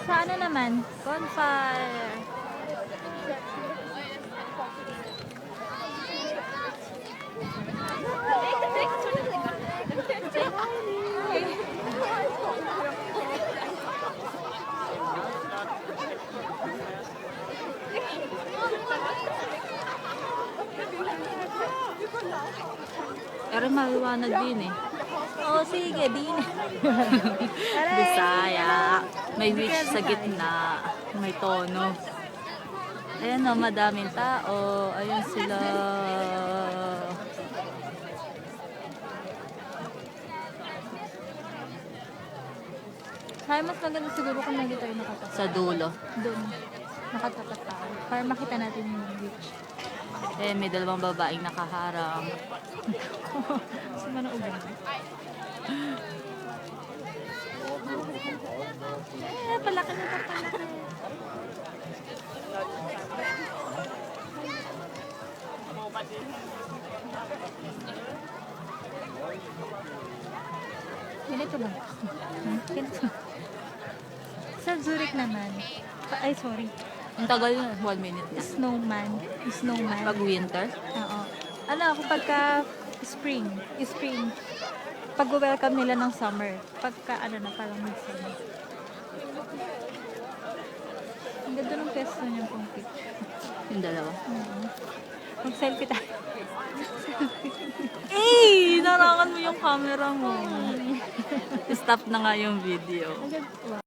Sa ano naman? Bonfire. Pero maliwanag din eh. Oh, sige, din. Bisaya. May witch sa gitna. May tono. Ayan o, madaming tao. Ayan sila. Kaya mas maganda siguro kung nandito tayo nakatapat. Sa dulo. Doon. Nakatapat tayo. Para makita natin yung beach. Eh, may dalawang babaeng nakaharang. Sa manaugan. Palaki na palaki. Ganito lang. Ganito. Sa Zurich naman. Ay, sorry. Ang tagal yun, 1 minute na. Snowman. Snowman. Pag winter, Oo. Ano, kapag ka spring. Spring. Pag-welcome nila ng summer. Pagka, ano na, parang mid-summer. Ang ganda ng pesto niya pong picture. yung dalawa. Mag-selfie tayo. Eh, narangan mo yung camera mo. Stop na nga yung video. Ang ganda.